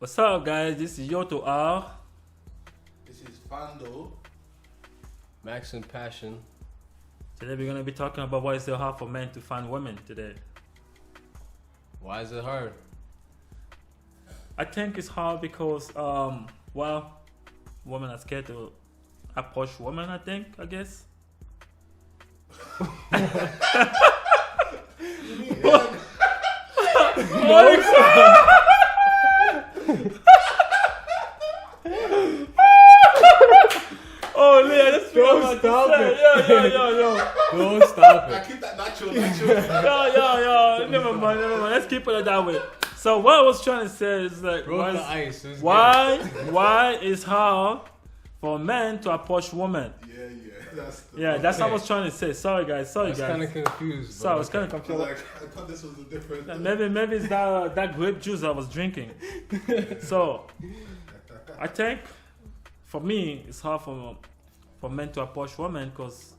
What's up, guys? This is Yoto R. This is Fando. Max and Passion. Today we're gonna be talking about why it's so hard for men to find women today. Why is it hard? I think it's hard because, women are scared to approach women. I guess. Oh, Leah, that's Don't stop it. Yo. Don't stop I it. keep that natural. Yo. Never mind. Let's keep it that way. So what I was trying to say is like, Broke the ice. It was why it's hard for men to approach women? That's what I was trying to say. Sorry guys. I was kind of confused. So I was kind of I confused. thought this was a different. Maybe it's that grape juice I was drinking. So I think for me it's hard for men to approach women because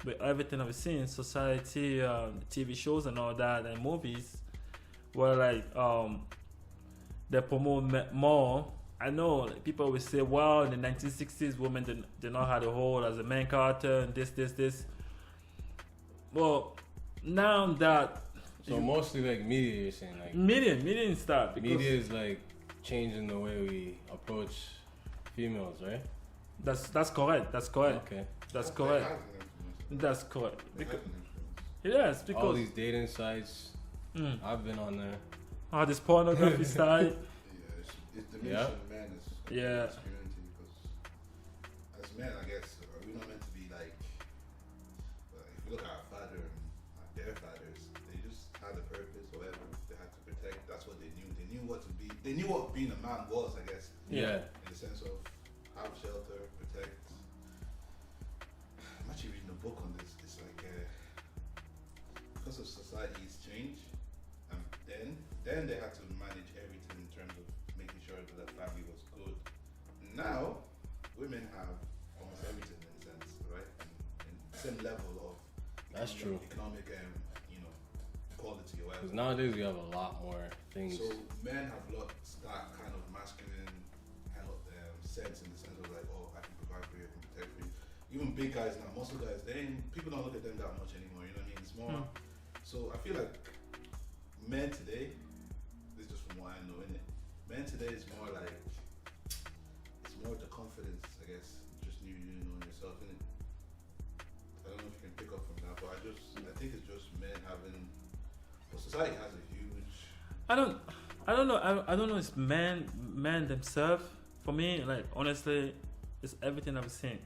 with everything I've seen in society, TV shows and all that, and movies, where like they promote more. I know like, people will say, well, in the 1960s, women did not have a role as a main character and this. Well, now that So mostly like media, you're saying like media and stuff. Because media is like changing the way we approach females, right? That's correct. Okay. That's correct. That's correct. Yes, because All these dating sites, I've been on there. this pornography side. It's diminishing man is Yeah. community because as men, I guess, we're not meant to be like. If you look at our father and their fathers, they just had a purpose, whatever they had to protect. That's what they knew. They knew what to be. They knew what being a man was, I guess. Yeah. In the sense of have shelter, protect. I'm actually reading a book on this. It's like because of society's change, and then they had to manage everything in terms of making sure that the family was good. Now, women have almost everything in a sense, right? And same level of That's true. economic equality or Because whatever. nowadays we have a lot more things. So men have lost that kind of masculine sense in the sense of like, oh, I can provide for you, I can protect for you. Even big guys now, muscle guys, people don't look at them that much anymore. You know what I mean? It's more. So I feel like men today, this is just from what I know, innit? Men today is more like it's more the confidence, I guess. Just you knowing yourself, innit? I don't know if you can pick up from that, but I think it's just men having. Well, society has a huge. I don't know. I don't know. It's men themselves. For me, like honestly, it's everything I've seen.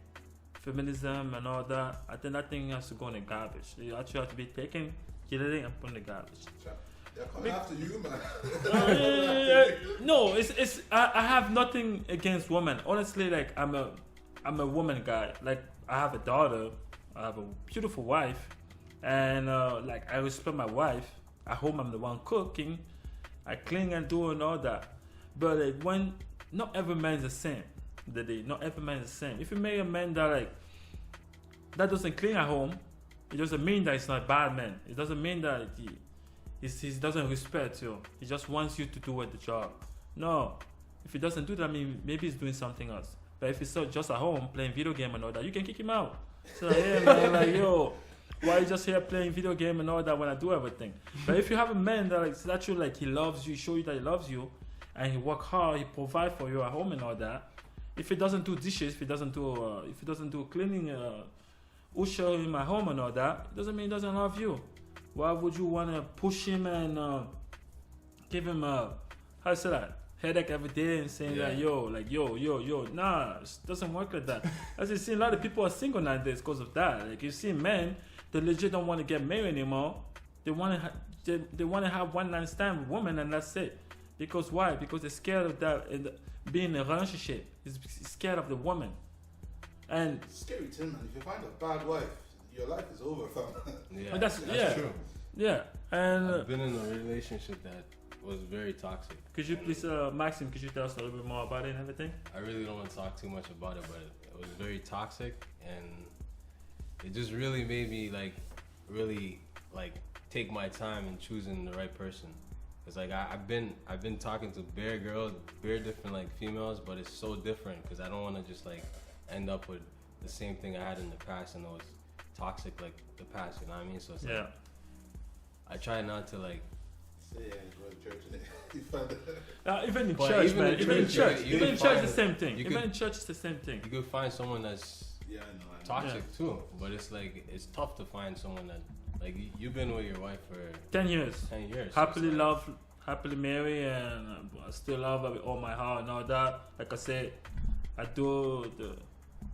Feminism and all that. I think that thing has to go in the garbage. You actually have to be taken, killing, and put in the garbage. They're coming after you, man. No, it's. I have nothing against women. Honestly, like I'm a woman guy. Like I have a daughter. I have a beautiful wife, and like I respect my wife. At home, I'm the one cooking. I clean and do and all that. But like when not every man is the same. Not every man is the same. If you make a man that doesn't clean at home, it doesn't mean that he's not a bad man. It doesn't mean that he doesn't respect you. He just wants you to do the job. No, if he doesn't do that, I mean maybe he's doing something else. But if he's just at home playing video game and all that, you can kick him out. So yeah, man, like yo, why you just here playing video game and all that when I do everything? But if you have a man that like actually like he loves you, show you that he loves you, and he work hard, he provide for you at home and all that. If he doesn't do dishes, if he doesn't do cleaning, usher him at home and all that, it doesn't mean he doesn't love you. Why would you want to push him and give him a headache every day and saying that yo, nah, it doesn't work like that. As you see, a lot of people are single nowadays because of that. Like you see, men, they legit don't want to get married anymore. They want to have one night stand with women and that's it. Because why? Because they're scared of that being in a relationship. He's scared of the woman. And it's scary too, man. If you find a bad wife, your life is over, fam. Yeah, that's true. Yeah, and I've been in a relationship that was very toxic. Could you please, Maxim, could you tell us a little bit more about it and everything? I really don't want to talk too much about it, but it was very toxic, and it just really made me like take my time in choosing the right person. Cause like I've been talking to bare girls, bare different like females, but it's so different because I don't want to just like end up with the same thing I had in the past and it was toxic like the past. You know what I mean? So it's like, I try not to like. Yeah, go to church and you find even in But church, even man. in Even in church, church, you even in can church, find the same thing. you Even could- in church, it's the same thing. You could find someone that's I know. toxic too, but it's like it's tough to find someone that like you've been with your wife for 10 years. 10 years. Happily so it's love, happily married, and I still love her with all my heart and all that. Like I said, I do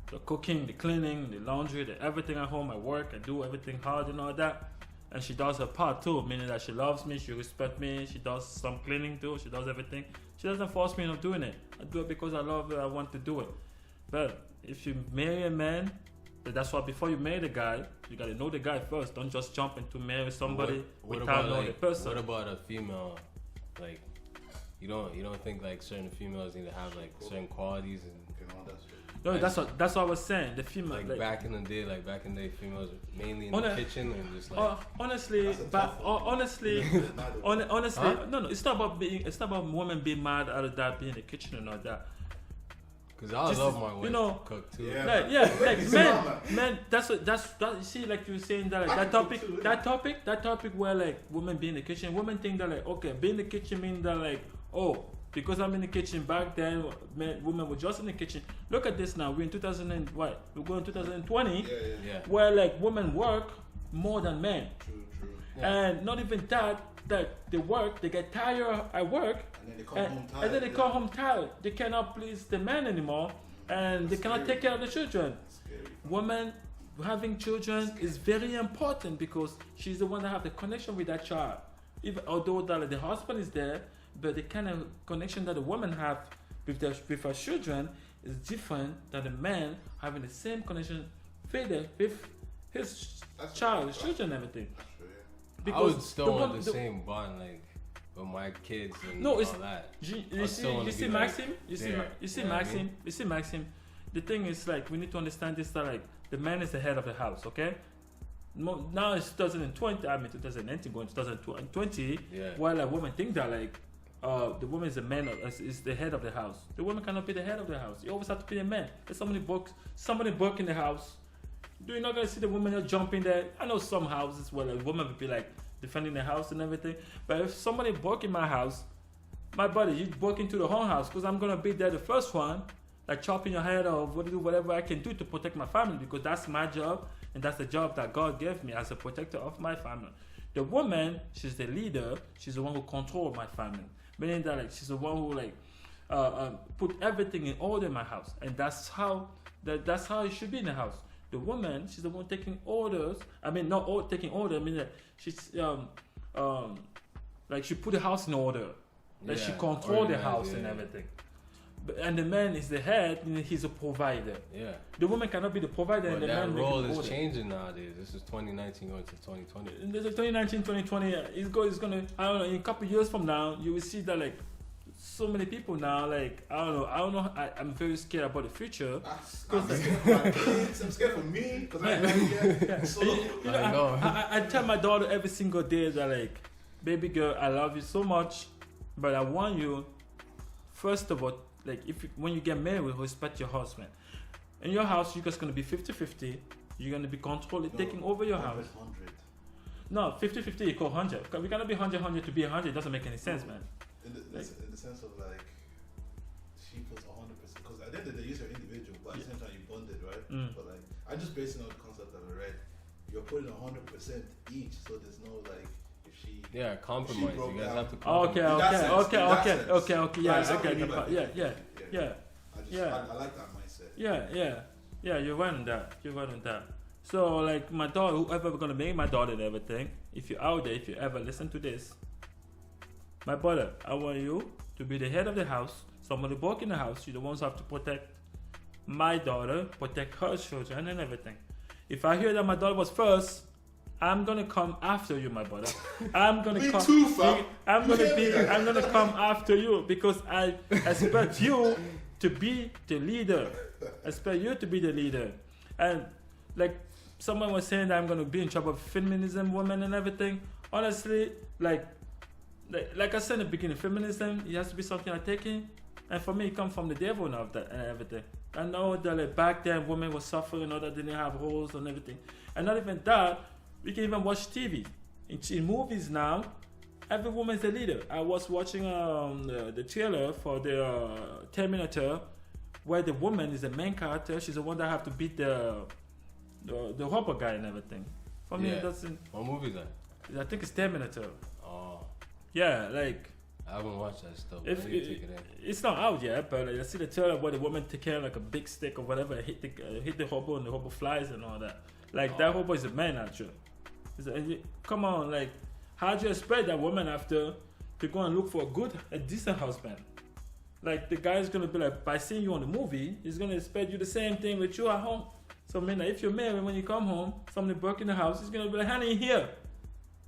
the cooking, the cleaning, the laundry, the everything at home. I work, I do everything hard and all that. And she does her part too, meaning that she loves me, she respects me, she does some cleaning too, she does everything. She doesn't force me into doing it. I do it because I love her, I want to do it. But if you marry a man, that's why before you marry the guy, you gotta know the guy first. Don't just jump into marry somebody what without about, knowing like, the person. What about a female? Like you don't think like certain females need to have like certain qualities and all that shit. No, like- that's what I was saying. The female, like back in the day, females were mainly in the kitchen and just like honestly, That's a but tough one. honestly, Neither one. honestly, Huh? no, it's not about being. It's not about women being mad out of that being in the kitchen and all that. because I Just, love my wife you know, to cook too. Yeah. Like It's men, not men. That's you see, like you were saying that, like, I that can topic, cook too, that topic where like women be in the kitchen. Women think that like, okay, being in the kitchen means that like, oh, because I'm in the kitchen. Back then, women were just in the kitchen. Look at this now. We're in 2000 and what? We're going 2020, Yeah. where like women work more than men, True. Yeah. and not even that they work, they get tired at work, And then they come home tired. and then they come home tired. They cannot please the man anymore, and they That's cannot scary. take care of the children. Scary. Women having children is very important because she's the one that have the connection with that child. Even although that the husband is there, but the kind of connection that the woman have with her children is different than the man having the same connection with his That's child, his true. children, and everything. That's true, yeah. I would still want one- the same bond like with my kids and No, all it's- that. You still wanna see be, like, Maxim? You see there, you see you know what I Maxim? mean? You see Maxim? The thing is like we need to understand this that like the man is the head of the house, okay? Now it's 2020, I mean 2019 going 2020, Yeah. while a woman think that like the woman is the man is the head of the house. The woman cannot be the head of the house. You always have to be a man. If somebody broke in the house, you're not gonna see the woman just jump in there. I know some houses where a woman would be like defending the house and everything, but if somebody broke in my house, my buddy, you broke into the whole house because I'm gonna be there the first one, like chopping your head off, whatever I can do to protect my family because that's my job and that's the job that God gave me as a protector of my family. The woman, she's the leader. She's the one who controls my family, meaning that like she's the one who like put everything in order in my house, and that's how it should be in the house. The woman, she's the one taking orders. I mean, not all taking order. I mean that she's like she put the house in order. That she Yeah, control the organized, house yeah, and yeah. everything. And the man is the head, and he's a provider. Yeah. The woman cannot be the provider, But and the that man role making is order. changing nowadays. This is 2019 going to 2020. In the 2019, 2020, it's gonna. I don't know. In a couple of years from now, you will see that like so many people now. Like I don't know. I'm very scared about the future. I'm scared for my kids. I'm scared for me because I ain't yet. So, You know, I know. I tell my daughter every single day that like, baby girl, I love you so much, but I want you, first of all, like when you get married, respect your husband. In your house, you're just gonna be 50-50. You're gonna be controlling, taking over your house. 100. No, 50-50 equal 100. We cannot be 100 to be 100. It doesn't make any sense, man. In the sense of like, she puts 100%. Because at the end of the day, you're individual, but at the same time, you bonded, right? Mm. But like, I'm just basing on the concept that I read. You're putting 100% each, so there's no like, if she. Yeah, compromise. broke You guys down. have to Oh, compromise. In that sense, okay. Yeah, Like, okay. somebody like Yeah. I just, Yeah. I like that mindset. Yeah, you're right on that. So, like, my daughter, whoever gonna marry my daughter and everything, if you're out there, if you ever listen to this, my brother, I want you to be the head of the house. Somebody broke in the house, you're the ones who have to protect my daughter, protect her children and everything. If I hear that my daughter was first, I'm gonna come after you, my brother. I'm gonna Me come. too, fam. I'm gonna come after you because I expect you to be the leader. I expect you to be the leader. And like someone was saying that I'm gonna be in trouble with feminism, women, and everything. Honestly, like like I said in the beginning, feminism, it has to be something I'm taking. And for me, it comes from the devil and all that and everything. I know that like, back then women were suffering, or that they didn't have holes and everything. And not even that, we can even watch TV. In movies now, every woman's a leader. I was watching the trailer for the Terminator, where the woman is the main character. She's the one that have to beat the robot guy and everything. For me, it doesn't. What movie is that? I think it's Terminator. Oh. Yeah, like. I haven't watched that stuff. It's not out yet, but like, I see the trailer where the woman take care of like a big stick or whatever, hit the hobo and the hobo flies and all that. Like that hobo is a man actually. Come on, like how do you expect that woman after to go and look for a decent husband? Like the guy's gonna be like, by seeing you on the movie, he's gonna expect you the same thing with you at home. So I mean, like, if you're married, when you come home, somebody broke in the house, he's gonna be like, honey, here,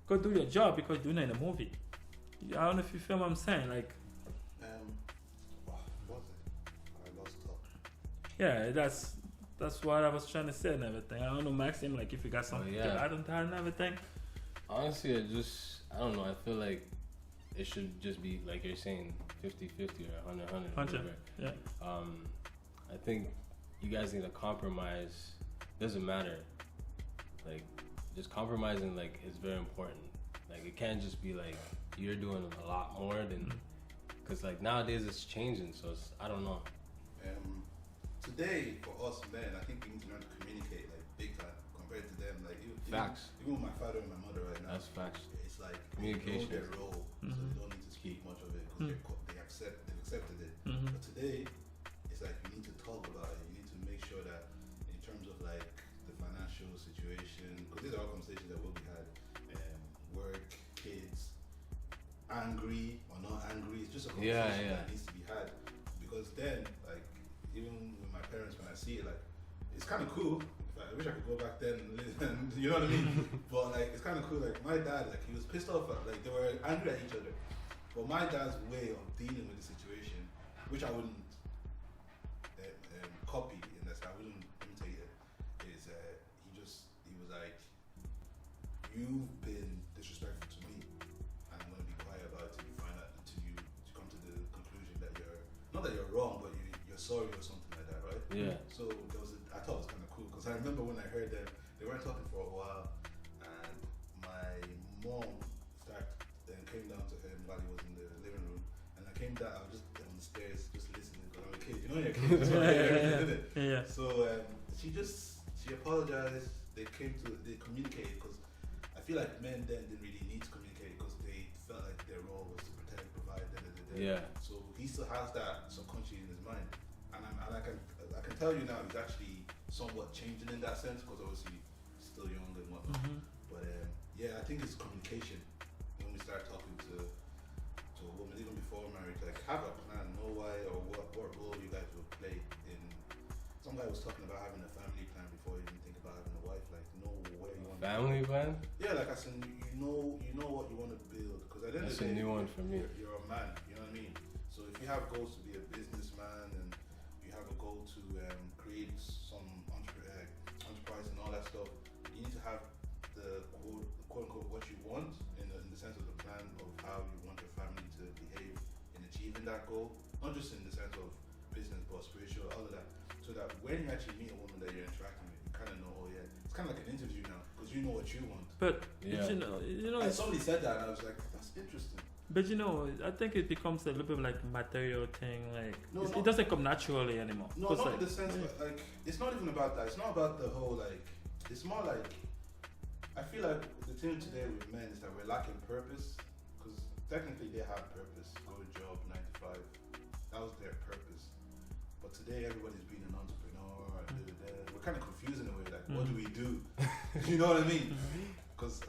go do your job because you're doing it in a movie. I don't know if you feel what I'm saying, like. What was it? I lost talk. Yeah, that's what I was trying to say and everything. I don't know, Maxim, like if you got something to add on that and everything. Honestly, I don't know. I feel like it should just be like you're saying, 50-50 or 100-100. Yeah. I think you guys need to compromise. Doesn't matter. Like, just compromising like is very important. Like it can't just be like you're doing a lot more than, because like nowadays it's changing. So I don't know. Today for us men, I think we need to learn to communicate like big time compared to them. Like facts. Even with my father and my mother right now. That's facts. It's like communication. They know their role, so they don't need to speak much of it because they've accepted it. But today, it's like you need to talk about it. You need to make sure that in terms of like the financial situation, because these are all conversations that will be had. Work, kids, angry or not angry. It's just a conversation that needs to be had. Because then, like, even with my parents, when I see it, like, it's kind of cool. I wish I could go back then and you know what I mean? But like, it's kind of cool. Like, my dad, like, he was pissed off at, like, they were angry at each other. But my dad's way of dealing with the situation, which I wouldn't copy in this, I wouldn't imitate it, is he was like, you've been disrespectful to me, and I'm going to be quiet about it till you find out, until you come to the conclusion that you're, not that you're wrong, but you're sorry or something like that, right? Yeah. So I thought it was kind of cool, because I remember when I heard them, they weren't talking for a while, and my mom came down to him while he was in the living room, and I came down, I was just on the stairs, just listening, because I'm a kid, you know you're a kid, so yeah. So she apologized, they communicated, because I feel like men then didn't really need to communicate because they felt like their role was to protect, provide, Yeah. So he still has that subconsciously in his mind, and I can tell you now he's actually somewhat changing in that sense, because obviously he's still young and whatnot. But I think it's communication. When we start talking to a woman, even before marriage, like have a plan, know why or what role you guys will play in. Some guy was talking about having a family plan before you even think about having a wife. Like know where you want. Family plan? Yeah, like I said, you know what you want to build. Because at the end of the day, that's a new one for me. You're a man. You know what I mean? So if you have goals to be a businessman and you have a goal to create some enterprise and all that stuff, you need to have the quote unquote what you want in the sense of the plan of how you want your family to behave in achieving that goal, not just in the sense of business but spiritual, all of that, so that when you actually meet a woman that you're interacting with, you kind of know, it's kind of like an interview now, because you know what you want. But you know, and somebody said that and I was like, that's interesting. But I think it becomes a little bit like material thing, like it doesn't come naturally anymore. No, not in the sense like it's not even about that. It's not about the whole like, it's more like, I feel like the thing today with men is that we're lacking purpose, because technically they have purpose, go to job 9 to 5, that was their purpose. But today everybody's being an entrepreneur, we're kind of confused in a way, like what do we do? You know what I mean?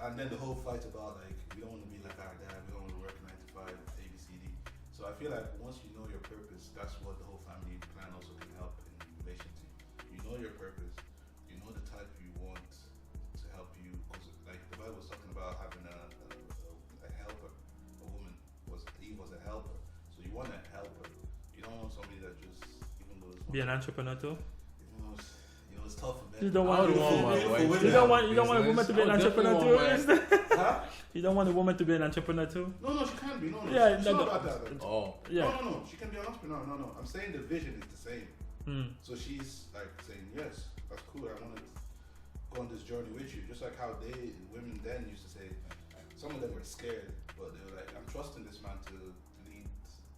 And then the whole fight about like, we don't want to be like our dad, we don't want to work 9 to 5, ABCD. So I feel like once you know your purpose, that's what the whole family plan also can help in relation to. You know your purpose, you know the type you want to help you, because like the Bible was talking about having a helper, a woman, Eve was a helper. So you want a helper. You don't want somebody that just, even though it's be an entrepreneur too. It's tough, man. You don't want a woman to be an entrepreneur too. Huh? You don't want a woman to be an entrepreneur too? No, she can be. No, Yeah, it's no, not no. about that. Like, Oh, Yeah. No, she can be an entrepreneur. No. I'm saying the vision is the same. So she's like saying, yes, that's cool. I want to go on this journey with you. Just like how women then used to say, some of them were scared, but they were like, I'm trusting this man to lead,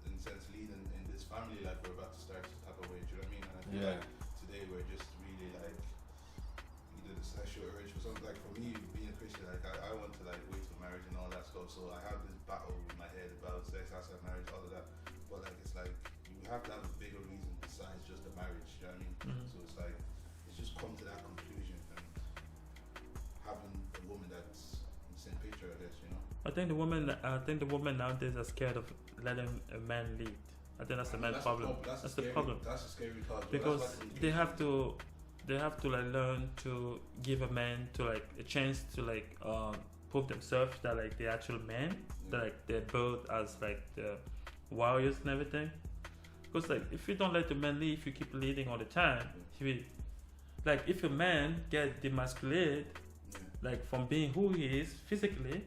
in a sense, lead in this family life we're about to start type of way. Do you know what I mean? And I feel like today we're just really like, either the sexual urge for something. Like for me, being a Christian, like I want to like wait till marriage and all that stuff. So I have this battle in my head about sex outside marriage, all of that. But like it's like you have to have a bigger reason besides just the marriage. You know what I mean? So it's like it's just come to that conclusion and having a woman that's in the same picture, I guess. You know. I think the women nowadays are scared of letting a man lead. I think that's the main problem. That's the problem. That's a scary thought. Because they have to like learn to give a man to like a chance to like prove themselves that like the actual men, that like they're built as like the warriors and everything. Because like if you don't let the man lead, if you keep leading all the time, he will, like if a man get demasculated, like from being who he is physically,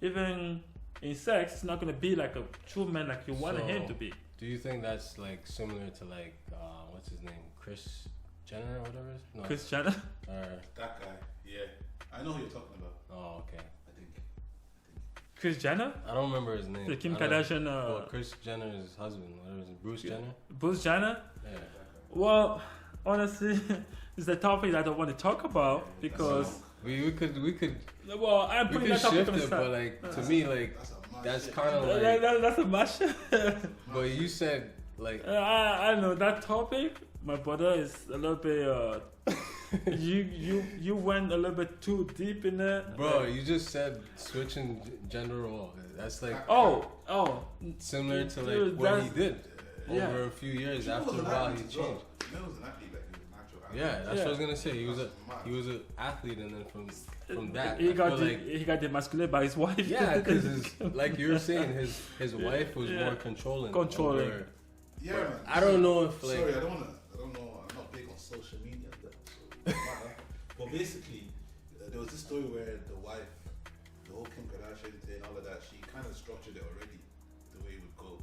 even in sex, it's not gonna be like a true man like you wanted him to be. Do you think that's like similar to like what's his name, Chris Jenner or whatever? No. Chris Jenner? That guy, yeah. I know who you're talking about. Oh, okay. I think. Chris Jenner? I don't remember his name. The Kim Kardashian. Well, Chris Jenner's husband, whatever is it, Bruce Jenner? Bruce Jenner? Yeah. Well, honestly, it's a topic that I don't want to talk about because. We could. Well, I'm putting that topic shift on the it, side. but like to me, like that's kind of like. That's a mash. But you said like. I know that topic. My brother is a little bit. You went a little bit too deep in it. Bro, you just said switching gender role. That's like similar to like dude, what he did over a few years. He After was a an while, he athlete as well. changed. Man was an athlete, like he was an actual athlete. Yeah, that's what I was gonna say. He was an athlete, and then from that, he I got demasculated by his wife. yeah, because like you were saying, his wife was more controlling. Over, Yeah, man. I don't know if like. Sorry, I don't know. I'm not big on social media, so but basically, there was this story where the wife, the whole Kim Kardashian thing, all of that, she kind of structured it already the way it would go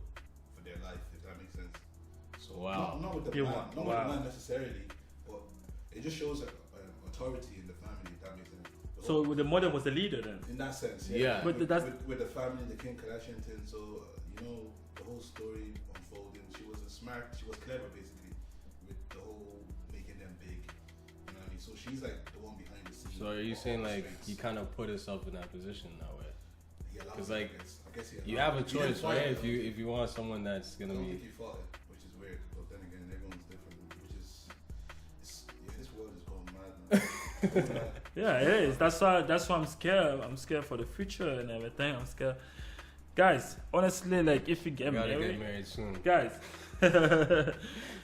for their life, if that makes sense. So not with the man, not with the man necessarily, but it just shows authority in the family, if that makes sense. So the mother was the leader then. In that sense, yeah. With the family, the Kim Kardashian thing, so you know the whole story unfolding. She was clever basically with the whole making them big. You know what I mean? So she's like the one behind the scenes. So are you saying like he kind of put himself in that position that way? Because like I guess you have a choice, right? If you want someone that's gonna I don't be. think he fought it, which is weird. But then again, everyone's different, which is this world is going mad. Man. Yeah, it is. That's why I'm scared. I'm scared for the future and everything. I'm scared. Guys, honestly, like if you get married soon. Guys,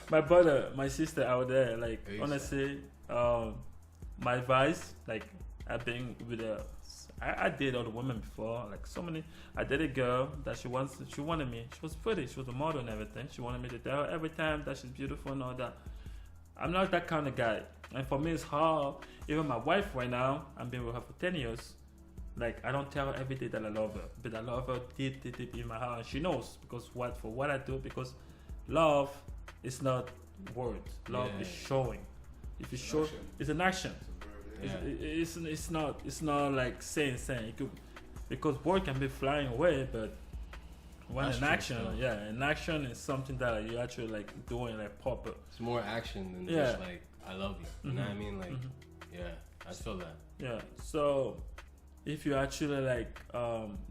my brother, my sister out there, like honestly, my advice, like I've been with I dated other women before, like so many. I dated a girl that she wanted me. She was pretty. She was a model and everything. She wanted me to tell her every time that she's beautiful and all that. I'm not that kind of guy. And for me, it's hard. Even my wife right now, I've been with her for 10 years. Like, I don't tell her every day that I love her. But I love her deep, deep, deep in my heart. And she knows because for what I do. Because love is not words. Love is showing. If you show, it's an action. Yeah. It's not like saying. It could, because word can be flying away, but when an action is something that you actually like doing like proper. It's more action than just like I love you. You know what I mean? Like, yeah, I feel that. Yeah. So if you're actually like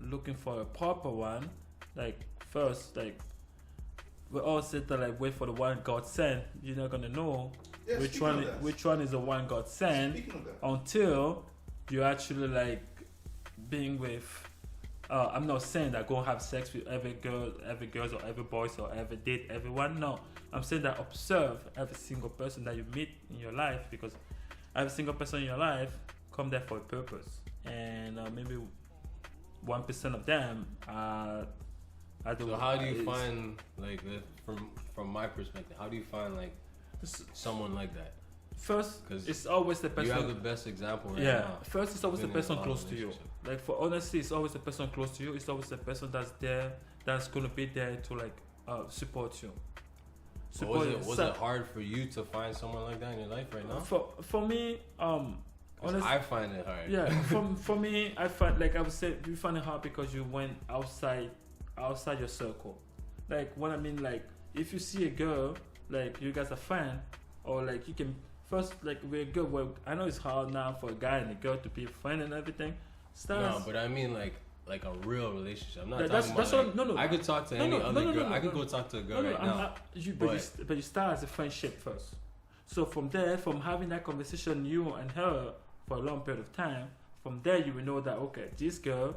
looking for a proper one, like first, like we all said that like wait for the one God sent. You're not gonna know which one is the one God sent until you actually like being with. I'm not saying that go have sex with every girls or every boys or every date everyone. No, I'm saying that observe every single person that you meet in your life, because every single person in your life come there for a purpose, and maybe 1% of them are. So how do you find like from my perspective? How do you find like someone like that? first, 'Cause it's always the person. You have the best example right yeah. now. First, it's always the Been in a person long close to you. relationship. Like for honesty, it's always the person close to you. It's always the person that's there, that's gonna be there to like support you. So was it hard for you to find someone like that in your life right now? For me, 'Cause I find it hard. Yeah, for me, I find, like I would say, you find it hard because you went outside your circle. Like what I mean, like if you see a girl, like you guys are friends, or like you can first, like we're good. Well, I know it's hard now for a guy and a girl to be a friend and everything. No, but I mean like a real relationship. I'm not That's talking about what, no. I could talk to any other girl. I could go talk to a girl right now. But you start as a friendship first. So from there, from having that conversation, you and her for a long period of time, from there you will know that okay, this girl,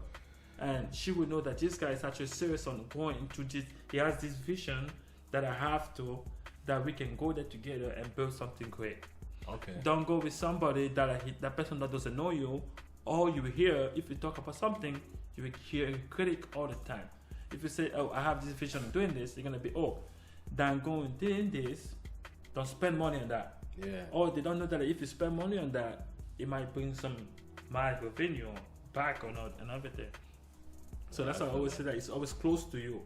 and she will know that this guy is actually serious on going into this. He has this vision that I have to, that we can go there together and build something great. Okay. Don't go with somebody that person that doesn't know you. All you hear, if you talk about something, you will hear a critic all the time. If you say, oh, I have this vision of doing this, you're going to be, oh, then go and doing this, don't spend money on that. Yeah. Or they don't know that if you spend money on that, it might bring some mild revenue back or not and everything. So that's why I always say that it's always close to you.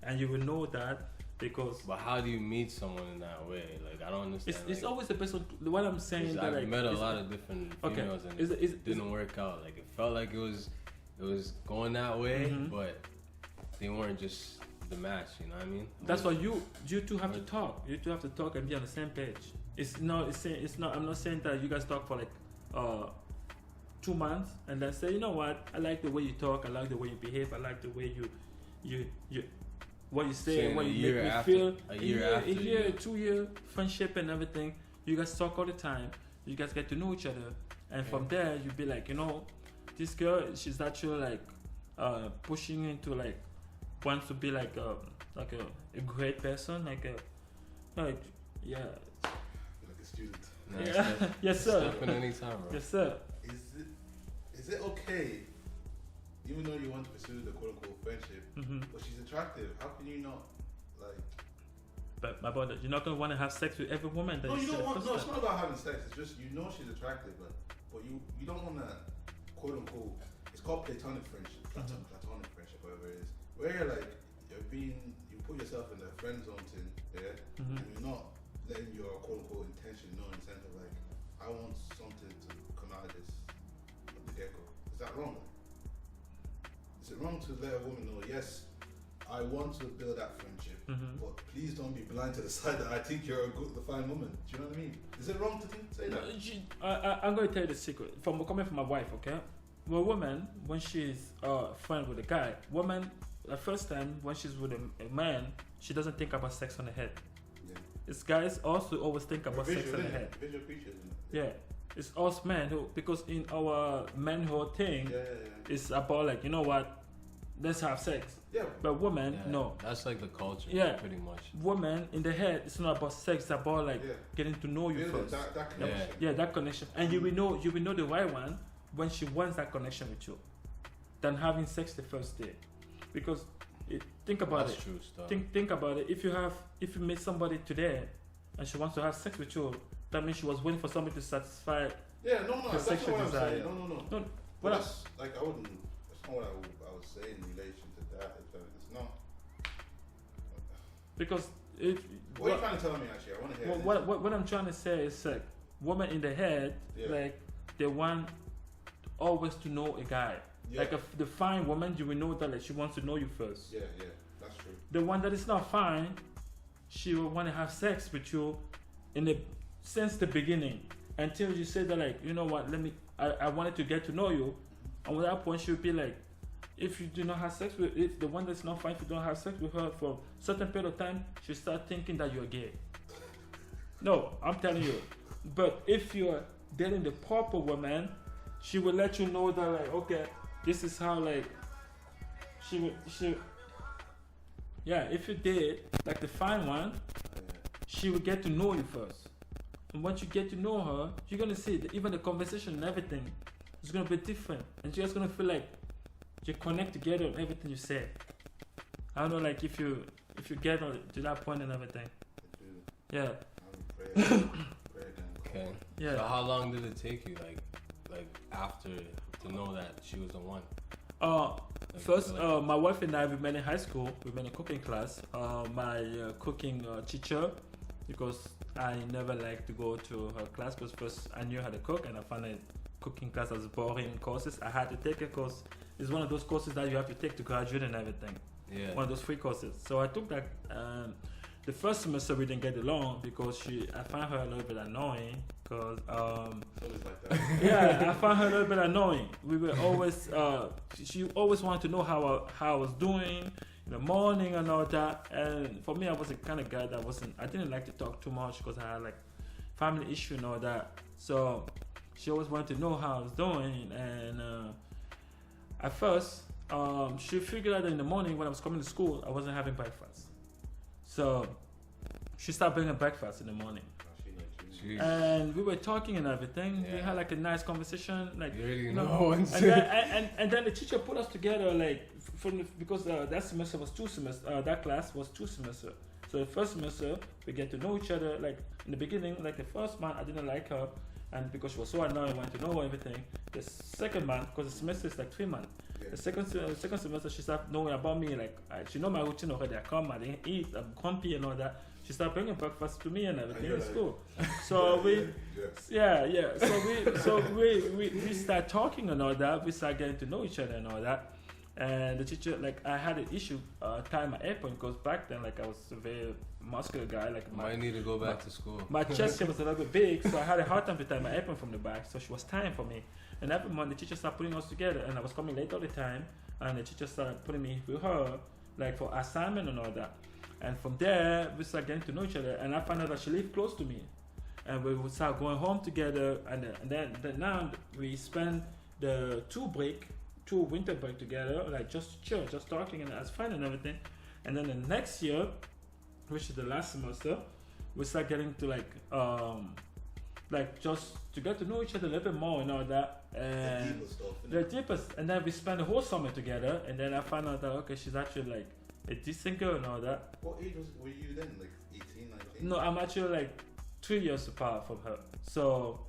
And you will know that because... But how do you meet someone in that way? Like, I don't understand. It's always the person... What I'm saying... I've like, met a lot of different females and it didn't work out. Like, it felt like it was going that way, but they weren't just the match, you know what I mean? That's why you two have to talk. You two have to talk and be on the same page. It's not. I'm not saying that you guys talk for like 2 months and then say, you know what? I like the way you talk. I like the way you behave. I like the way you what you say, what you make me feel. A year, 2 year friendship and everything. You guys talk all the time. You guys get to know each other, and from there you be like, you know, this girl, she's actually like pushing into like wants to be like a great person, like yeah. Like a student. Yeah. Yes, sir. Step in any time, bro. Yes, sir. Is it okay, even though you want to pursue the quote unquote friendship, but she's attractive? How can you not like? But my brother, you're not gonna want to have sex with every woman that No, you don't want. see. No, it's not about having sex. It's just you know she's attractive, but you don't want to quote unquote. It's called platonic friendship, platonic friendship, whatever it is. Where you're like you put yourself in the friend zone thing there, and you're not letting your quote unquote intention know in the sense of like, I want something to come out of this from the get go. Is that wrong? Is it wrong to let a woman know, yes, I want to build that friendship, but please don't be blind to the side that I think you're a good, fine woman. Do you know what I mean? Is it wrong to say that? I'm going to tell you the secret. Coming from my wife, okay? Well, a woman, when she's a friend with a guy, the first time when she's with a man, she doesn't think about sex on the head. Yeah. It's guys also always think about sex on the head. Visual creatures, Yeah. It's us men who, because in our manhood thing, it's about like, you know what, let's have sex. Yeah. But women, no. That's like the culture, pretty much. Women in the head, it's not about sex. It's about like getting to know you first. That connection. Yeah, that connection, and you will know the right one when she wants that connection with you, than having sex the first day, because think about That's it. true stuff. Think about it. If you meet somebody today, and she wants to have sex with you, that means she was waiting for somebody to satisfy. Yeah, no, her that's sexual not what desire. I'm saying. No. What That's like I wouldn't. That's not what I would say in relation to that. It's not. Because What are you trying to tell me? Actually, I want to hear. what I'm trying to say is like women in the head, like they want always to know a guy. Yeah. Like the fine woman, you will know that like she wants to know you first. Yeah, that's true. The one that is not fine, she will want to have sex with you since the beginning, until you say that like, you know what, I wanted to get to know you, and at that point she'll be like, if you do not have sex with, if the one that's not fine, if you don't have sex with her for a certain period of time, she'll start thinking that you're gay. No, I'm telling you. But if you're dating the proper woman, she will let you know that like, okay, this is how like if you did like the fine one, she will get to know you first. And once you get to know her, you're gonna see that even the conversation and everything is gonna be different, and you're just gonna feel like you connect together on everything you say. I don't know, like if you get to that point and everything. Yeah. Pray again. Okay. Yeah. So how long did it take you, like after, to know that she was the one? First, my wife and I, we met in high school. We met in cooking class. My cooking teacher, because I never liked to go to her class, because first I knew how to cook, and I found it cooking class as boring courses. I had to take it because it's one of those courses that you have to take to graduate and everything. Yeah. One of those free courses. So I took that. The first semester we didn't get along because I found her a little bit annoying. Because like that. yeah, I found her a little bit annoying. We were always she always wanted to know how I was doing in the morning and all that. And for me, I was the kind of guy that I didn't like to talk too much because I had like family issue and all that. So she always wanted to know how I was doing. And at first, she figured out that in the morning when I was coming to school, I wasn't having breakfast. So she started bringing breakfast in the morning. Jeez. And we were talking and everything. Yeah. We had like a nice conversation. Like You already you know. and then the teacher put us together like because that semester was 2 semesters. That class was 2 semesters. So the first semester we get to know each other. Like in the beginning, like the first month I didn't like her, and because she was so annoying, I wanted to know everything. The second month, because the semester is like 3 months. Yeah. The second semester, she started knowing about me. Like she know my routine already. I come, I didn't eat, I'm grumpy and all that. She started bringing breakfast to me and everything in school. So So we start talking and all that. We start getting to know each other and all that. And the teacher, like, I had an issue tying my apron because back then, like, I was a very muscular guy. Like, Might need to go back to school. my chest was a little bit big, so I had a hard time to tie my apron from the back. So she was tying for me. And every month, the teacher started putting us together, and I was coming late all the time. And the teacher started putting me with her, like, for assignment and all that. And from there, we started getting to know each other. And I found out that she lived close to me. And we would start going home together. And then now we spend the 2 winter break together, like just chill, just talking, and that's fun and everything. And then the next year, which is the last semester, we start getting to like just to get to know each other a little bit more and all that. And the deepest. And then we spent the whole summer together. And then I found out that okay, she's actually like a decent girl and all that. What age were you then? Like 18, 19? No, I'm actually like 3 years apart from her. So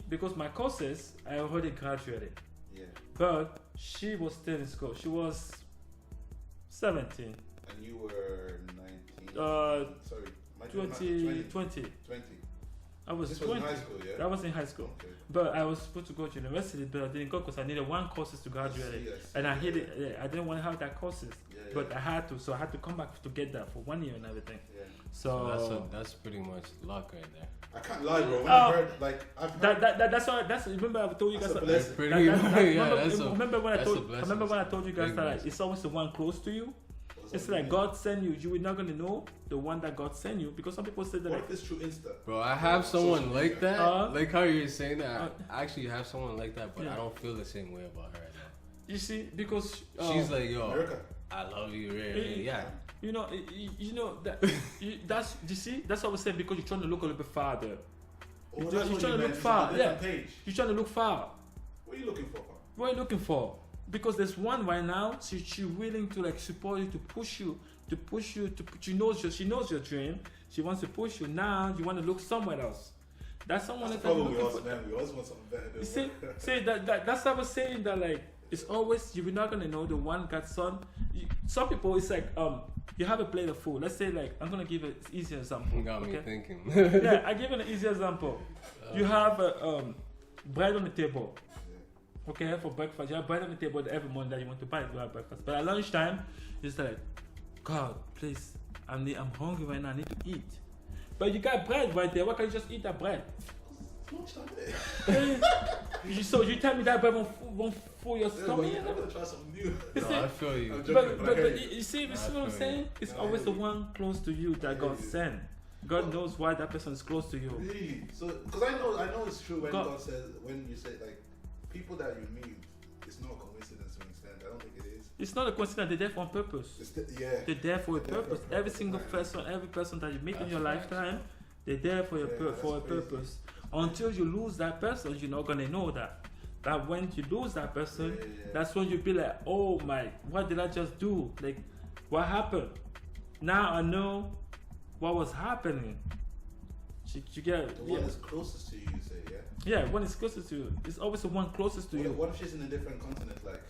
because my courses, I already graduated. Yeah. But she was still in school. She was 17. And you were 19? Sorry. 20. I was This 20. was in high school, yeah? That was in high school. Okay. But I was supposed to go to university, but I didn't go because I needed 1 courses to graduate. I see. And I hated it. Yeah, I didn't want to have that courses. Yeah, But I had to. So I had to come back to get that for 1 year and everything. Yeah. So that's pretty much luck right there. I can't lie, bro. When I heard, like, I've heard... that's all. That's remember I told you guys. That's a blessing. Remember when I told you guys Big that like, blessing. it's always the one close to you. It's like God sent you. You were not gonna know the one that God sent you because some people say that. What Like, if it's true Insta? Bro, I have someone Social like media. that. Like how you're saying that. I actually have someone like that, but Yeah. I don't feel the same way about her right now. you see, because She's like, yo, America. I love you, really. Yeah. you know that that's you see that's what I was saying because you're trying to look a little bit farther. Oh, You're that's what trying you to meant. look It's far, on a yeah. different page. You're trying to look far. What are you looking for, fam? What are you looking for? Because there's one right now. She's willing to like support you, to push you. She knows your dream. She wants to push you. Now you want to look somewhere else. That's someone That's that the you're problem with looking us, for. man. We always want something better than You see, what- that's what I was saying. That like it's always you're not gonna know the one got son. Some people it's like you have a plate of food. Let's say like I'm gonna give an easy example. You got me okay? thinking. Yeah, I give you an easy example. You have bread on the table. Okay, for breakfast, you have bread on the table every morning that you want to buy to have breakfast. But at lunchtime, it's like, God, please, I'm hungry right now. I need to eat. But you got bread right there. Why can't you just eat that bread? So you tell me that bread won't fill your stomach? I'm gonna try something new. You see? I feel you. I'm joking, But you see what I'm feel saying? you. It's always the one close to you that God sent. God knows why that person is close to you. Really? So, because I know it's true when God- God says, when you say like, people that you meet, it's not a coincidence to an extent. I don't think it is. It's not a coincidence. They're there for a purpose. They're there for a purpose. Every single person, every person that you meet in your lifetime, they're there for for a purpose. Until you lose that person, you're not gonna know that. That when you lose that person, that's when you be like, oh my, what did I just do? Like, what happened? Now I know what was happening. She get The one that's closest to you, you say, yeah? Yeah, one is closest to you. It's always the one closest to you. What if she's in a different continent, like?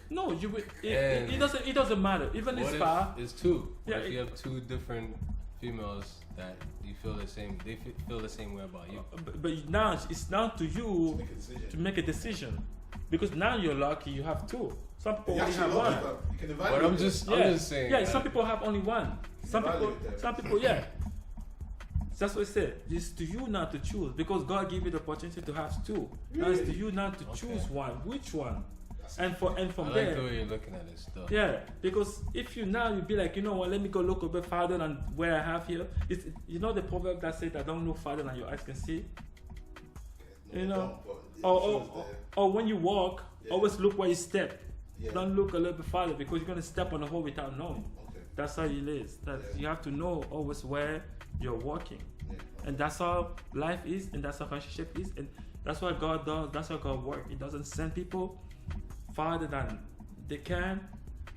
No, you will. It doesn't matter. Even What it's if far. it's two? What Yeah, if you have two different females that you feel the same? They feel the same way about you. But now it's down to you Make a decision. to make a decision, because now you're lucky. You have two. Some people You only actually have love one. it, but you can But evaluate I'm it. just saying. Yeah, some people have only one. Some Evaluate people, yeah. That's what I said. It's to you now to choose, because God gave you the opportunity to have two. Now it's to you now to choose one. Which one? And from I there. like the way you're looking at it still. Yeah, because if you now you be like, you know what, let me go look a bit farther than where I have here. It's, you know the proverb that says that don't look farther than your eyes can see. No, You know, don't, but it shows or when you walk, Yeah. always look where you step. Yeah. Don't look a little bit farther, because you're gonna step on the hole without knowing. Okay. That's how it is. That Yeah. you have to know always where you're walking, Yeah. and that's how life is, and that's how relationship is, and that's what God does. That's how God works. He doesn't send people farther than they can,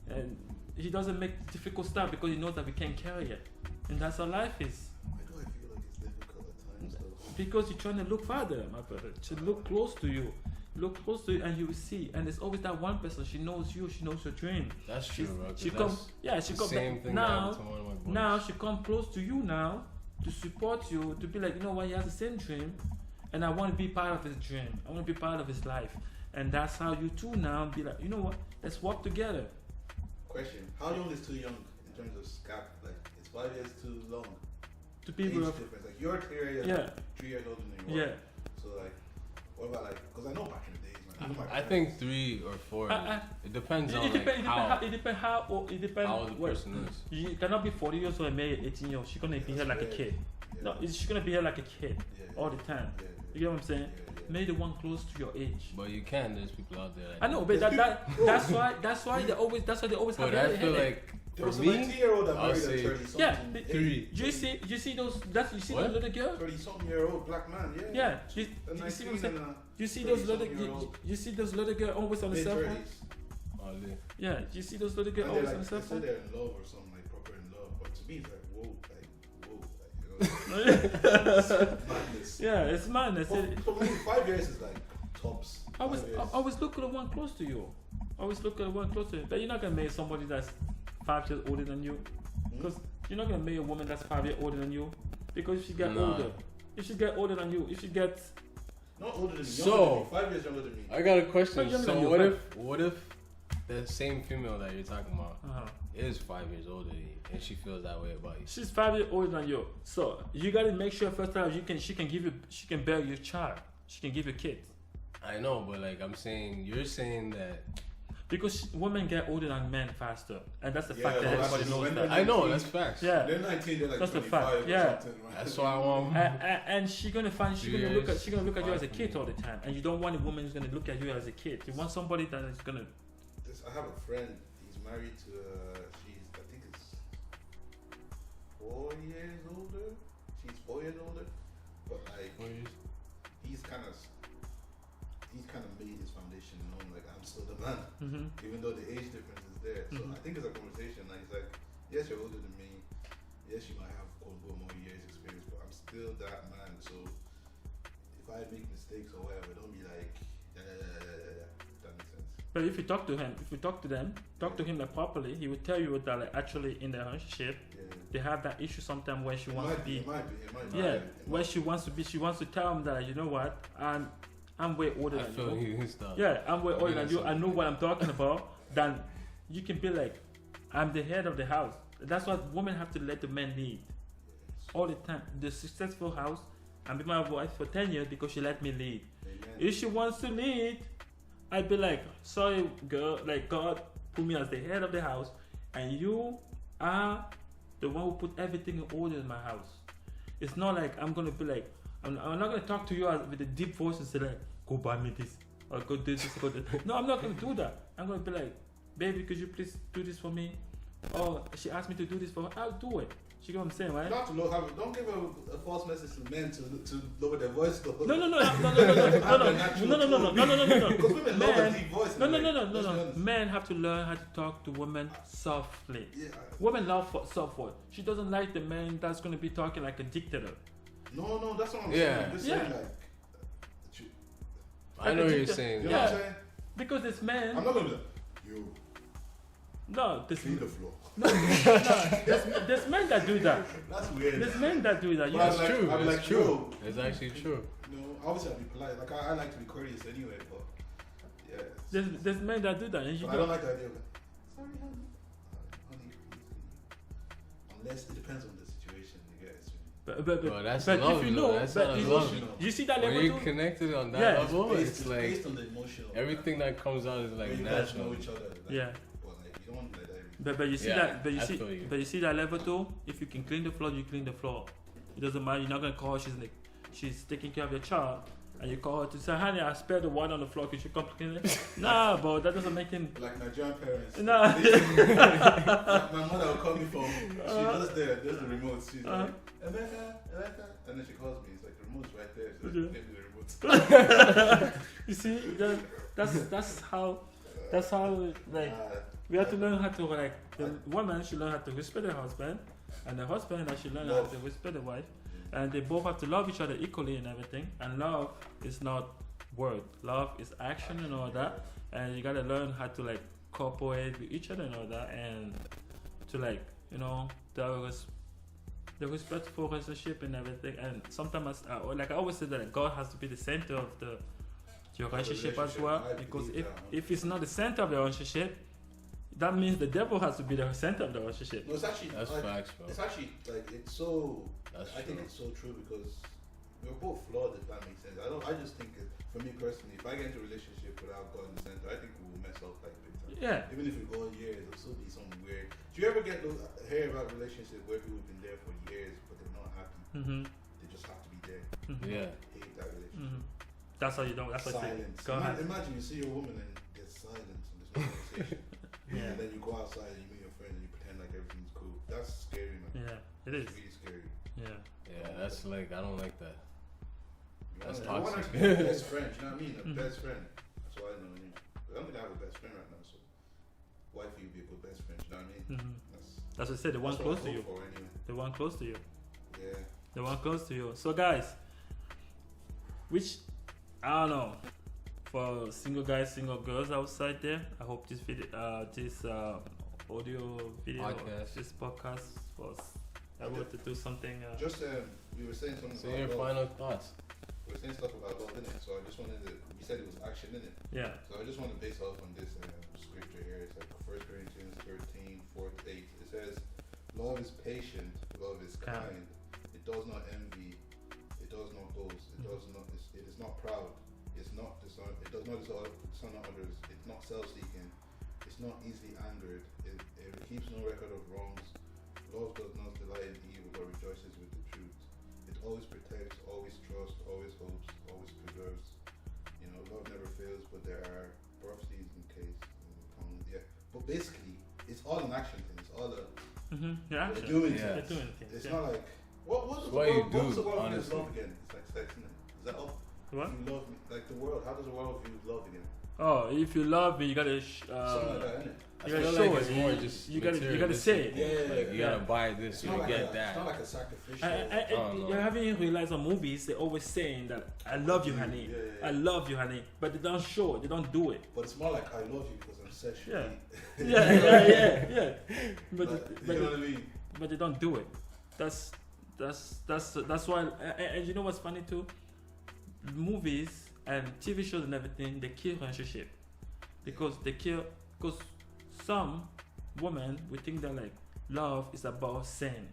and He doesn't make difficult stuff because He knows that we can't carry it, and that's how life is. Why do I feel like it's difficult at times, though? Because you're trying to look farther, my brother, to look close to you. Look close to you, and you will see. And there's always that one person. She knows you. She knows your dream. That's true, bro. 'cause She that's comes. Yeah, she the comes. same thing that Now, happened to one of my boys. now she come close to you now to support you, to be like, you know what, he has the same dream, and I want to be part of his dream. I want to be part of his life, and that's how you two now be like, you know what, let's work together. Question: how young is too young in terms of gap? Like, is 5 years too long? To be Age with, difference. Like, you're 3 years, yeah, 3 years older than you are. yeah. So like, what about like? Because I know back in the days, man. even my I parents- think 3 or 4. It depends on like how It depends how old. It depends how the what. person is. You cannot be 40 years old and married 18 years. She's gonna be here like a kid. Yeah. No, she's gonna be here like a kid Yeah, all the time. Yeah, You get what I'm saying? yeah, yeah. Maybe the one close to your age. But you can. There's people out there. Like I know, but that's why they always have But I a feel headache. like There for was a me, 19-year-old that I'll married a say 30-something. Yeah, 3. Do you see those? You see What? those little girls? 30-something-year-old black man. Yeah. Yeah, A you see what I'm 19 saying? and a You see those little, 30-something-year-old you see those little girls always on the cell phone. mid-30s. oh, yeah. Yeah, you see those little girls And they're always on like, the cell they say phone. they're in love or something, like proper in love. But to me, it's like, whoa, like, madness. Yeah, it's madness. But for me, 5 years is like tops. Always, 5 years. always look at the one close to you. Always look at the one close to you. But you're not gonna marry somebody that's 5 years older than you, because you're not gonna marry a woman that's 5 years older than you, because if she get Nah. older, if she get older than you, if she gets Not older than me, So- younger than me. 5 years younger than me. I got a question. But younger than So you, what if the same female that you're talking about uh-huh. is 5 years older than you and she feels that way about you? She's 5 years older than you, so you gotta make sure first time she can bear your child, she can give you kids, I know, but like I'm saying, you're saying that. because women get older than men faster, and that's the Yeah, fact that well, everybody that's- knows when that. they're I know 19, that's facts. Yeah, They're 19, they're like That's the 25 fact, or yeah. something, right? That's why I want. and she's gonna find she's 2 gonna look years, at she's gonna look at you as a 5 kid for all me. the time, and you don't want a woman who's gonna look at you as a kid. You want somebody that is gonna. I have a friend, he's married to, I think it's 4 years older. She's 4 years older. But like, he's kind of made his foundation known, like, I'm still the man. Mm-hmm. Even though the age difference is there. So Mhm. I think it's a conversation, like, he's like, yes, you're older than me. Yes, you might have quote unquote more years experience, but I'm still that man. So if I make mistakes or whatever, don't be like, if that makes sense. But if you talk to him, talk to him like properly, he will tell you that like actually in their relationship Yeah. they have that issue sometimes where she It wants might to be, be. it might be, it might be. Yeah, It where might she wants to be. She wants to tell him that, you know what, I'm way older I than feel you. you and stuff. Yeah, I'm way older than you. I know something. what I'm talking about. Then you can be like, I'm the head of the house. That's what women have to let the men lead all the time. The successful house, I'm with my wife for 10 years because she let me lead. Amen. If she wants to lead, I'd be like, sorry, girl, like God put me as the head of the house, and you are the one who put everything in order in my house. It's not like I'm gonna be like, I'm not gonna talk to you with a deep voice and say like, go buy me this or go do this, go do that. No, I'm not gonna do that. I'm gonna be like, baby, could you please do this for me? Oh, she asked me to do this for her. I'll do it. You know what I'm saying, right? Not to don't give a false message to men to lower their voice. Though. No. Because women love a deep voice. No. Let's be honest. Men have to learn how to talk to women softly. Yeah. Women love soft word. She doesn't like the man that's gonna be talking like a dictator. No, that's what I'm Yeah. saying. I'm just saying Yeah. like. I know what you're saying. You know what I'm Yeah. saying? Because this man, I'm not gonna be like, yo, no, this clean the floor. no, there's men that do that. That's weird. There's men that do that. You But That's I'm like- true. I'm It's like, true. yo. It's actually true. You know, obviously I'll be polite. Like I like to be courteous anyway, but yeah. there's men that do that, and you But I don't go, like the idea of like, sorry, honey. Honey, please. Unless it depends on the situation, you guys. but Bro, that's but love, if you though. know, That's but not you, love. you see that When level you're too. connected on that Yeah, level, it's It's like based on the emotional. everything that comes out is like when you guys natural. know each other. Like, Yeah. But like you don't want to let that. But you see Yeah, that, but you I see, feel you. but you see that level too. If you can clean the floor, you clean the floor. It doesn't matter. You're not gonna call her. She's taking care of your child, and you call her to say, "Honey, I spilled the water on the floor. Could you come clean it?" Nah, but that doesn't make him. Like Nigerian parents. Nah. My mother will call me from. She does the remote. She's like, Emeka, and then she calls me. It's like the remote's right there. She's like, give me the remote. You see, that's how like we have to learn how to like the woman should learn how to respect her husband, and the husband should learn how to respect the wife, and they both have to love each other equally and everything. And love is not word, love is action and all that. And you gotta learn how to like cooperate with each other and all that, and to like the respectful relationship and everything. And sometimes like I always say that God has to be the center of your relationship as well, because if it's not the center of the relationship, that means the devil has to be the center of the relationship. No, it's actually That's like, facts, bro. it's actually like it's so. That's I think true. it's so true because we're both flawed. If that makes sense. I just think for me personally, if I get into a relationship without God in the center, I think we'll mess up like big time. Yeah. Even if we go years, it'll still be something weird. Do you ever hear about relationships where people have been there for years but they're not happy? Mm-hmm. They just have to be there. Yeah. I hate that relationship. Mm-hmm. That's how you don't. That's what I say. Silence. Go ahead. Imagine you see your woman and there's silence and there's no conversation. Yeah. And then you go outside and you meet your friend and you pretend like everything's cool. That's scary, man. Yeah, it is. It's really scary. Yeah. Yeah, that's like I don't like that. That's I want her toxic. to be a best friend. You know what I mean? A Mhm. best friend. That's what I know. I don't think I have a best friend right now. So wifey would be a good best friend. You know what I mean? Mm-hmm. That's That's what I said. The one that's what close I to hope you. for anyway. The one close to you. Yeah. The one close to you. So guys, which I don't know, for single guys, single girls outside there, I hope this video, this audio video, Podcast. this podcast was able to do something. Just we were saying something Say your about love. final thoughts. We were saying stuff about love, innit? So I just wanted to. We said it was action, innit? Yeah. So I just want to base off on this scripture here. It's like 1 Corinthians 13, 4-8. It says, "Love is patient, love is kind. It does not envy. It does not boast. It does not. It is not proud. It does not dishonor others. It's not self-seeking. It's not easily angered. It keeps no record of wrongs. Love does not delight in evil, but rejoices with the truth. It always protects, always trusts, always hopes, always preserves. You know, love never fails, but there are prophecies in case. Yeah, but basically, it's all an action thing. It's all a Mm-hmm. Yeah. they're Actually, doing Yeah. they're things. doing things. It's Yeah. not like what's It's the what world, you what's do, the world view honestly. love again? It's like sex, isn't it? Is that all? What? If you love me, like the world, how does the world view love again? Oh, if you love me, you gotta. Something like that, isn't it? I You feel gotta like show it's it. more just You gotta materialistic. say it. Yeah, Like, you yeah. gotta buy this, It's you not like get It's that. not like a sacrificial. know. You haven't realized on movies they're always saying that I love you, honey. Yeah. I love you, honey, but they don't show it. They don't do it. But it's more like I love you because I'm sexually. Yeah. But you know what I mean? but they don't do it. That's why. And you know what's funny too? Movies and TV shows and everything, they kill relationship because some women we think that like love is about sin,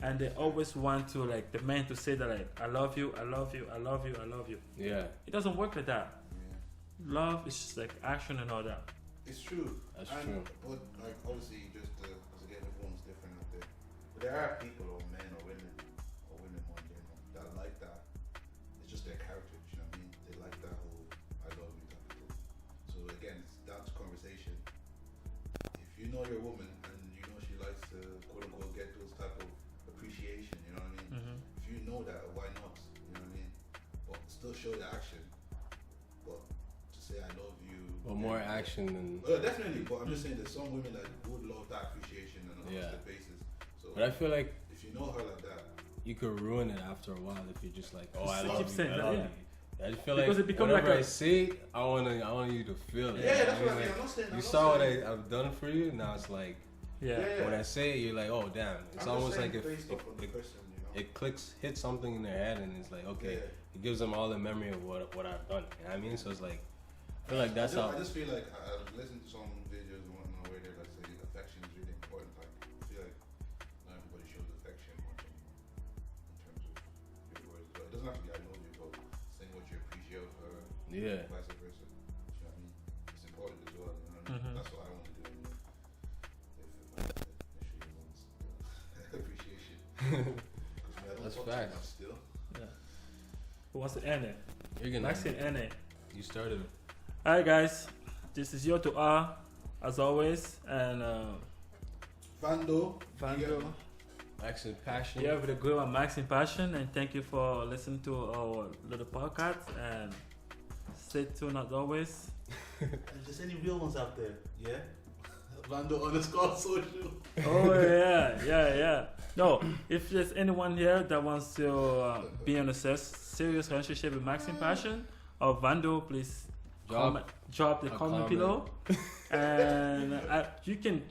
and they always want to like the man to say that like I love you, I love you, I love you, I love you. Yeah, It doesn't work like that. Yeah. Love is just like action and all that. It's true. that's And- true. But like obviously, just because again, everyone's different out there. But there are people or men or women more in general that like that. It's just their character. You know what I mean? They like that whole "I love you" type of thing. So again, it's down to conversation. If you know your woman and you know she likes to quote unquote get those type of appreciation, you know what I mean? Mm-hmm. If you know that, why not? You know what I mean? But still show the action. But to say I love you. But more action than. Well, definitely, but I'm just saying there's some women that would love that appreciation on a Yeah. constant basis. So But I feel like if you know her like that, you could ruin it after a while if you're just like, oh, I love you. 60%, I love yeah. you. I just feel Because like it become whatever like I say, I want you to feel it. Yeah, that's I mean, what I mean. like, I'm not saying. you saw what I've done for you. Now it's like Yeah. when I say it, you're like, oh damn. It's I'm almost just like saying if based off of the person, you know. it clicks, hits something in their head, and it's like, okay, Yeah. it gives them all the memory of what I've done. You know what I mean? So it's like, I feel like that's how. I just feel like I've listened to some videos and whatnot where they're like saying affection is really important. Like I feel like not everybody shows affection much anymore in terms of your words. But it doesn't have to be I love you, but saying what you appreciate of her, Yeah. vice versa. You know what I mean? It's important as well. You know what I mean? Mhm. That's what I want to do. Anyway. If I initially wants appreciation, because I don't That's talk too facts. much still. Yeah. Who wants to end it? You're gonna. Maxine, end it. You started. Alright, guys. This is Yo to R, as always, and Vando. Vando. Max and passion. Yeah, with a good one, Max in Passion, and thank you for listening to our little podcast. And stay tuned as always. If there's any real ones out there, yeah? Vando_social. Oh yeah. No, if there's anyone here that wants to be in a serious relationship with Max in Passion or Vando, please drop the comment below, and you can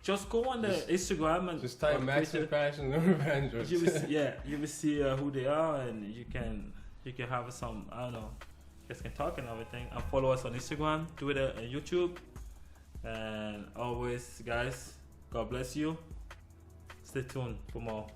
just go on the Instagram and Just type Max and passion and you will see, you will see who they are, and you can have some, I don't know, you guys can talk and everything, and follow us on Instagram, Twitter, and YouTube. And always, guys, God bless you. Stay tuned for more.